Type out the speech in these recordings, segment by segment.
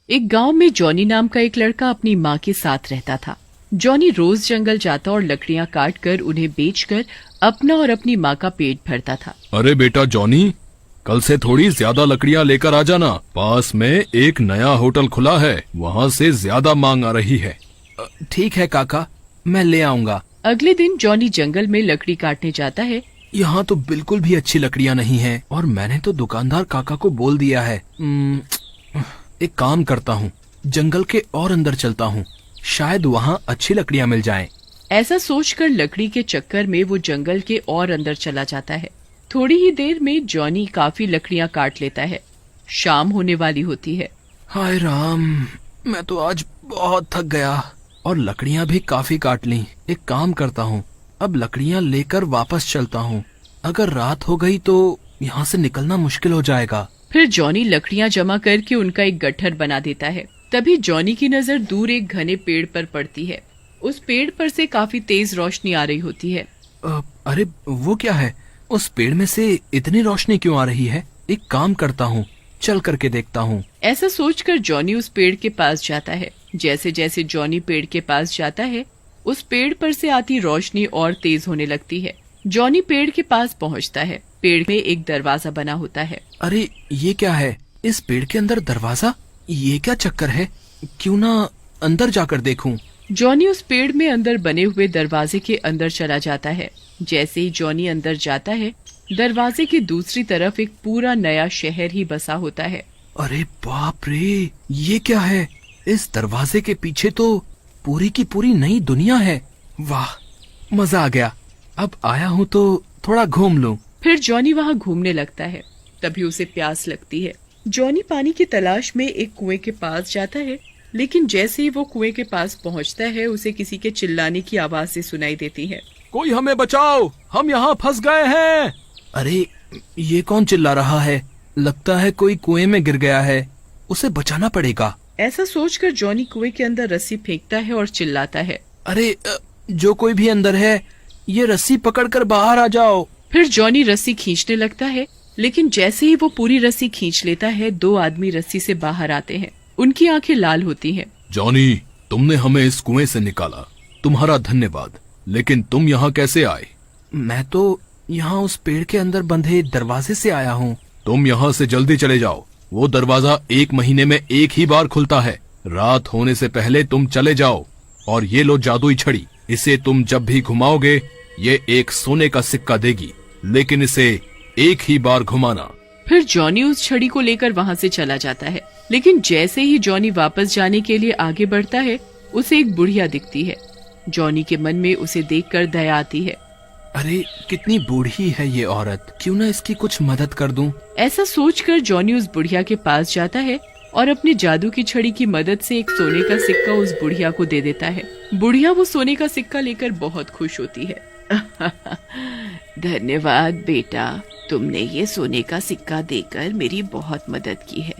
एक गांव में जॉनी नाम का एक लड़का अपनी माँ के साथ रहता था। जॉनी रोज जंगल जाता और लकड़ियाँ काट कर उन्हें बेचकर अपना और अपनी माँ का पेट भरता था। अरे बेटा जॉनी, कल से थोड़ी ज्यादा लकड़ियाँ लेकर आ जाना। पास में एक नया होटल खुला है, वहाँ से ज्यादा मांग आ रही है। ठीक है काका, मैं ले आऊंगा। अगले दिन जॉनी जंगल में लकड़ी काटने जाता है। यहाँ तो बिल्कुल भी अच्छी लकड़ियाँ नहीं हैं और मैंने तो दुकानदार काका को बोल दिया है। एक काम करता हूँ, जंगल के और अंदर चलता हूँ, शायद वहाँ अच्छी लकड़ियाँ मिल जाएं। ऐसा सोचकर लकड़ी के चक्कर में वो जंगल के और अंदर चला जाता है। थोड़ी ही देर में जॉनी काफी लकड़ियाँ काट लेता है। शाम होने वाली होती है। हाय राम, मैं तो आज बहुत थक गया और लकड़ियाँ भी काफी काट ली। एक काम करता हूँ, अब लकड़ियाँ लेकर वापस चलता हूँ। अगर रात हो गई तो यहाँ से निकलना मुश्किल हो जाएगा। फिर जॉनी लकड़ियाँ जमा करके उनका एक गट्ठर बना देता है। तभी जॉनी की नजर दूर एक घने पेड़ पर पड़ती है। उस पेड़ पर से काफी तेज रोशनी आ रही होती है। अरे वो क्या है? उस पेड़ में से इतनी रोशनी क्यों आ रही है? एक काम करता हूँ, चल करके देखता हूँ। ऐसा सोचकर जॉनी उस पेड़ के पास जाता है। जैसे जैसे जॉनी पेड़ के पास जाता है, उस पेड़ पर से आती रोशनी और तेज होने लगती है। जॉनी पेड़ के पास पहुँचता है। पेड़ में एक दरवाजा बना होता है। अरे ये क्या है? इस पेड़ के अंदर दरवाजा? ये क्या चक्कर है? क्यों ना अंदर जाकर देखूं। जॉनी उस पेड़ में अंदर बने हुए दरवाजे के अंदर चला जाता है। जैसे ही जॉनी अंदर जाता है, दरवाजे की दूसरी तरफ एक पूरा नया शहर ही बसा होता है। अरे बाप रे, ये क्या है? इस दरवाजे के पीछे तो पूरी की पूरी नई दुनिया है। वाह, मजा आ गया। अब आया हूँ तो थोड़ा घूम लूं। फिर जॉनी वहाँ घूमने लगता है। तभी उसे प्यास लगती है। जॉनी पानी की तलाश में एक कुएं के पास जाता है, लेकिन जैसे ही वो कुएं के पास पहुँचता है, उसे किसी के चिल्लाने की आवाज से सुनाई देती है। कोई हमें बचाओ, हम यहाँ फंस गए हैं। अरे ये कौन चिल्ला रहा है? लगता है कोई कुएं में गिर गया है, उसे बचाना पड़ेगा। ऐसा सोचकर जॉनी कुएं के अंदर रस्सी फेंकता है और चिल्लाता है, अरे जो कोई भी अंदर है, ये रस्सी पकड़कर बाहर आ जाओ। फिर जॉनी रस्सी खींचने लगता है, लेकिन जैसे ही वो पूरी रस्सी खींच लेता है, दो आदमी रस्सी से बाहर आते हैं। उनकी आंखें लाल होती हैं। जॉनी, तुमने हमें इस कुएं से निकाला, तुम्हारा धन्यवाद। लेकिन तुम यहाँ कैसे आए? मैं तो यहाँ उस पेड़ के अंदर बंधे दरवाजे से आया हूँ। तुम यहाँ से जल्दी चले जाओ। वो दरवाजा 1 महीने में एक ही बार खुलता है। रात होने से पहले तुम चले जाओ। और ये लो जादुई छड़ी, इसे तुम जब भी घुमाओगे, ये एक सोने का सिक्का देगी, लेकिन इसे एक ही बार घुमाना। फिर जॉनी उस छड़ी को लेकर वहाँ से चला जाता है। लेकिन जैसे ही जॉनी वापस जाने के लिए आगे बढ़ता है, उसे एक बुढ़िया दिखती है। जॉनी के मन में उसे देखकर दया आती है। अरे कितनी बूढ़ी है ये औरत, क्यों ना इसकी कुछ मदद कर दूं। ऐसा सोचकर जॉनी उस बुढ़िया के पास जाता है और अपनी जादू की छड़ी की मदद से एक सोने का सिक्का उस बुढ़िया को दे देता है। बुढ़िया वो सोने का सिक्का लेकर बहुत खुश होती है। धन्यवाद बेटा, तुमने ये सोने का सिक्का देकर मेरी बहुत मदद की है।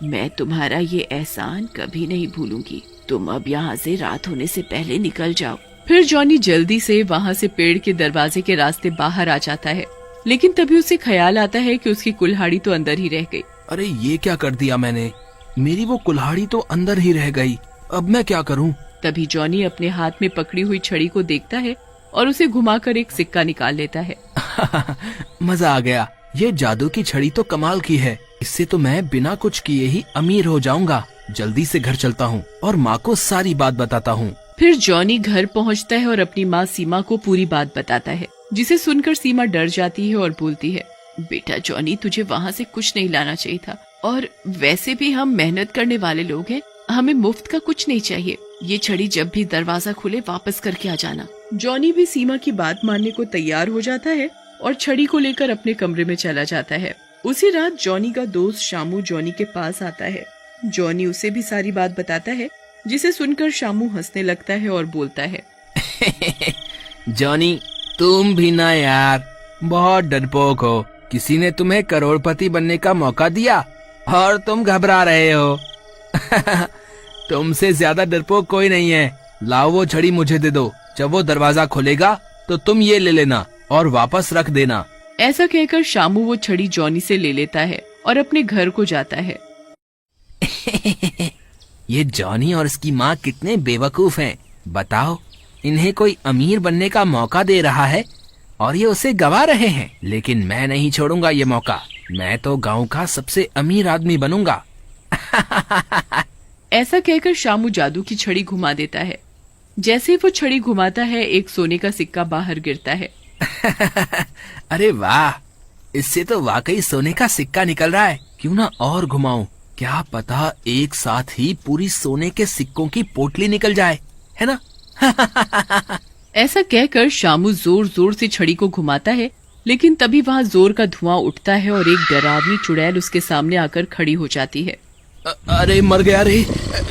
मैं तुम्हारा ये एहसान कभी नहीं भूलूंगी। तुम अब यहाँ से रात होने से पहले निकल जाओ। फिर जॉनी जल्दी से वहाँ से पेड़ के दरवाजे के रास्ते बाहर आ जाता है, लेकिन तभी उसे ख्याल आता है कि उसकी कुल्हाड़ी तो अंदर ही रह गई। अरे ये क्या कर दिया मैंने? मेरी वो कुल्हाड़ी तो अंदर ही रह गई। अब मैं क्या करूं? तभी जॉनी अपने हाथ में पकड़ी हुई छड़ी को देखता है और उसे घुमाकर एक सिक्का निकाल लेता है। मजा आ गया। ये जादू की छड़ी तो कमाल की है। इससे तो मैं बिना कुछ किए ही अमीर हो जाऊंगा। जल्दी से घर चलता हूँ और माँ को सारी बात बताता हूँ। फिर जॉनी घर पहुँचता है और अपनी माँ सीमा को पूरी बात बताता है, जिसे सुनकर सीमा डर जाती है और बोलती है, बेटा जॉनी, तुझे वहाँ से कुछ नहीं लाना चाहिए था। और वैसे भी हम मेहनत करने वाले लोग हैं, हमें मुफ्त का कुछ नहीं चाहिए। ये छड़ी जब भी दरवाजा खुले वापस करके आ जाना। जॉनी भी सीमा की बात मानने को तैयार हो जाता है और छड़ी को लेकर अपने कमरे में चला जाता है। उसी रात जॉनी का दोस्त शामू जॉनी के पास आता है। जॉनी उसे भी सारी बात बताता है, जिसे सुनकर शामू हंसने लगता है और बोलता है, जॉनी, तुम भी ना यार, बहुत डरपोक हो। किसी ने तुम्हें करोड़पति बनने का मौका दिया और तुम घबरा रहे हो। तुमसे ज्यादा डरपोक कोई नहीं है। लाओ वो छड़ी मुझे दे दो। जब वो दरवाजा खुलेगा तो तुम ये ले लेना और वापस रख देना। ऐसा कहकर शामू वो छड़ी जॉनी से ले लेता है और अपने घर को जाता है। ये जॉनी और इसकी माँ कितने बेवकूफ हैं। बताओ, इन्हें कोई अमीर बनने का मौका दे रहा है और ये उसे गवा रहे हैं। लेकिन मैं नहीं छोड़ूंगा ये मौका। मैं तो गांव का सबसे अमीर आदमी बनूंगा। ऐसा कहकर शामू जादू की छड़ी घुमा देता है। जैसे ही वो छड़ी घुमाता है, एक सोने का सिक्का बाहर गिरता है। अरे वाह, इससे तो वाकई सोने का सिक्का निकल रहा है। क्यों ना और घुमाऊं, क्या पता एक साथ ही पूरी सोने के सिक्कों की पोटली निकल जाए, है ना? ऐसा कहकर शामू जोर जोर से छड़ी को घुमाता है, लेकिन तभी वहाँ जोर का धुआं उठता है और एक डरावनी चुड़ैल उसके सामने आकर खड़ी हो जाती है। अरे मर गया रे,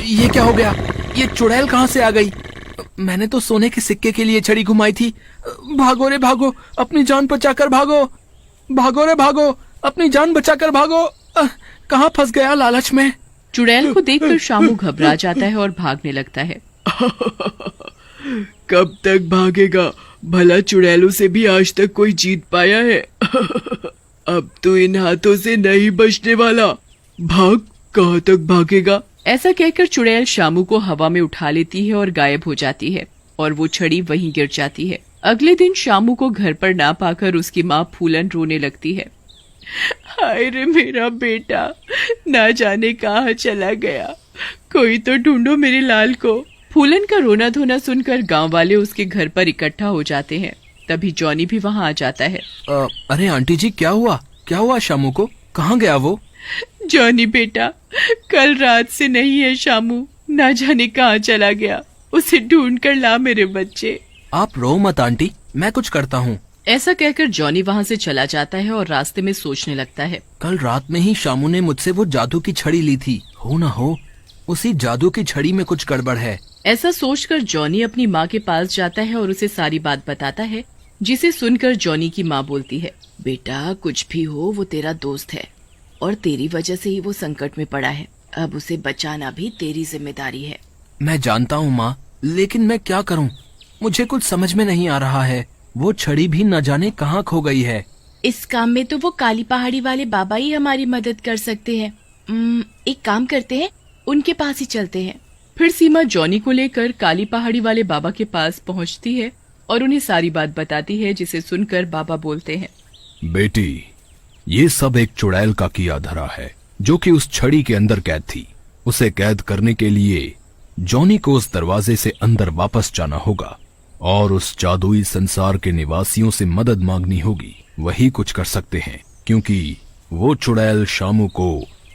ये क्या हो गया? ये चुड़ैल कहाँ से आ गई? मैंने तो सोने के सिक्के के लिए छड़ी घुमाई थी। भागो रे भागो, अपनी जान बचाकर भागो। भागो रे भागो, अपनी जान बचाकर भागो। कहाँ फंस गया लालच में। चुड़ैल को देखकर शामू घबरा जाता है और भागने लगता है। कब तक भागेगा? भला चुड़ैलों से भी आज तक कोई जीत पाया है? अब तो इन हाथों से नहीं बचने वाला। भाग, कहाँ तक भागेगा? ऐसा कहकर चुड़ैल शामू को हवा में उठा लेती है और गायब हो जाती है और वो छड़ी वहीं गिर जाती है। अगले दिन शामू को घर पर ना पाकर उसकी माँ फूलन रोने लगती है। हाय रे मेरा बेटा, ना जाने कहाँ चला गया। कोई तो ढूंढो मेरे लाल को। फूलन का रोना धोना सुनकर गांव वाले उसके घर पर इकट्ठा हो जाते हैं। तभी जॉनी भी वहाँ आ जाता है। अरे आंटी जी, क्या हुआ? क्या हुआ शामू को? कहाँ गया वो? जॉनी बेटा, कल रात से नहीं है शामू, ना जाने कहाँ चला गया। उसे ढूंढ कर ला मेरे बच्चे। आप रो मत आंटी, मैं कुछ करता हूँ। ऐसा कहकर जॉनी वहाँ से चला जाता है और रास्ते में सोचने लगता है। कल रात में ही शामू ने मुझसे वो जादू की छड़ी ली थी। हो ना हो, उसी जादू की छड़ी में कुछ गड़बड़ है। ऐसा सोचकर जॉनी अपनी माँ के पास जाता है और उसे सारी बात बताता है, जिसे सुनकर जॉनी की माँ बोलती है, बेटा कुछ भी हो वो तेरा दोस्त है और तेरी वजह से ही वो संकट में पड़ा है। अब उसे बचाना भी तेरी जिम्मेदारी है। मैं जानता हूँ माँ, लेकिन मैं क्या करूँ? मुझे कुछ समझ में नहीं आ रहा है। वो छड़ी भी न जाने कहाँ खो गई है। इस काम में तो वो काली पहाड़ी वाले बाबा ही हमारी मदद कर सकते हैं। एक काम करते हैं, उनके पास ही चलते हैं। फिर सीमा जॉनी को लेकर काली पहाड़ी वाले बाबा के पास पहुंचती है और उन्हें सारी बात बताती है, जिसे सुनकर बाबा बोलते हैं, बेटी, ये सब एक चुड़ैल का किया धरा है, जो कि उस छड़ी के अंदर कैद थी। उसे कैद करने के लिए जॉनी को उस दरवाजे से अंदर वापस जाना होगा और उस जादुई संसार के निवासियों से मदद मांगनी होगी। वही कुछ कर सकते हैं, क्योंकि वो चुड़ैल शामू को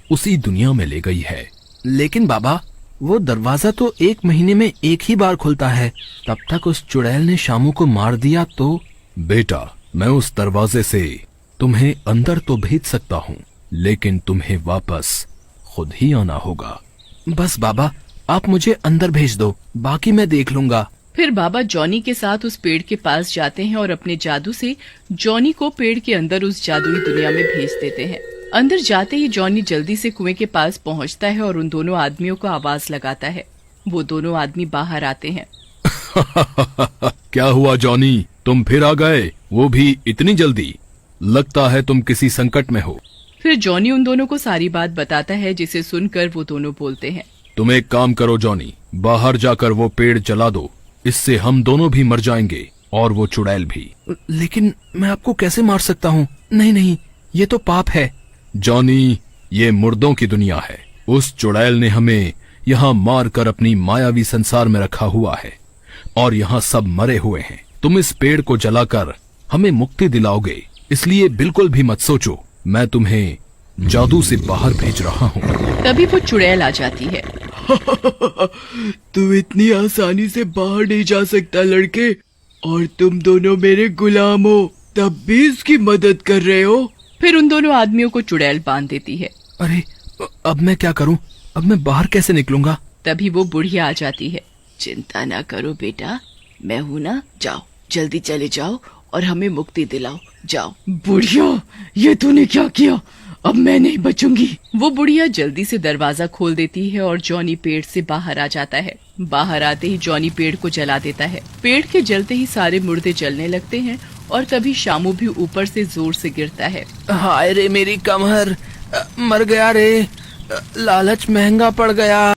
उसी दुनिया में ले गई है। लेकिन बाबा, वो दरवाजा तो 1 महीने में एक ही बार खुलता है। तब तक उस चुड़ैल ने शामू को मार दिया तो? बेटा, मैं उस दरवाजे से तुम्हें अंदर तो भेज सकता हूँ, लेकिन तुम्हें वापस खुद ही आना होगा। बस बाबा, आप मुझे अंदर भेज दो, बाकी मैं देख लूंगा। फिर बाबा जॉनी के साथ उस पेड़ के पास जाते हैं और अपने जादू से जॉनी को पेड़ के अंदर उस जादुई दुनिया में भेज देते हैं। अंदर जाते ही जॉनी जल्दी से कुएं के पास पहुंचता है और उन दोनों आदमियों को आवाज लगाता है। वो दोनों आदमी बाहर आते हैं। क्या हुआ जॉनी, तुम फिर आ गए, वो भी इतनी जल्दी? लगता है तुम किसी संकट में हो। फिर जॉनी उन दोनों को सारी बात बताता है, जिसे सुनकर वो दोनों बोलते हैं, तुम एक काम करो जॉनी, बाहर जाकर वो पेड़ जला दो। इससे हम दोनों भी मर जाएंगे और वो चुड़ैल भी। लेकिन मैं आपको कैसे मार सकता हूँ? नहीं नहीं, ये तो पाप है। जॉनी, ये मुर्दों की दुनिया है। उस चुड़ैल ने हमें यहाँ मार कर अपनी मायावी संसार में रखा हुआ है और यहाँ सब मरे हुए हैं। तुम इस पेड़ को जलाकर हमें मुक्ति दिलाओगे, इसलिए बिल्कुल भी मत सोचो। मैं तुम्हें जादू से बाहर भेज रहा हूँ। तभी वो चुड़ैल आ जाती है। तू इतनी आसानी से बाहर नहीं जा सकता लड़के, और तुम दोनों मेरे गुलाम हो, तब भी इसकी मदद कर रहे हो। फिर उन दोनों आदमियों को चुड़ैल बांध देती है। अरे अब मैं क्या करूं? अब मैं बाहर कैसे निकलूंगा? तभी वो बुढ़िया आ जाती है। चिंता ना करो बेटा, मैं हूँ ना। जाओ, जल्दी चले जाओ और हमें मुक्ति दिलाओ। जाओ। बुढ़िया, ये तूने क्या किया? अब मैं नहीं बचूंगी। वो बुढ़िया जल्दी से दरवाजा खोल देती है और जॉनी पेड़ से बाहर आ जाता है। बाहर आते ही जॉनी पेड़ को जला देता है। पेड़ के जलते ही सारे मुर्दे जलने लगते हैं और तभी शामू भी ऊपर से जोर से गिरता है। हाय रे मेरी कमर, मर गया रे, लालच महंगा पड़ गया।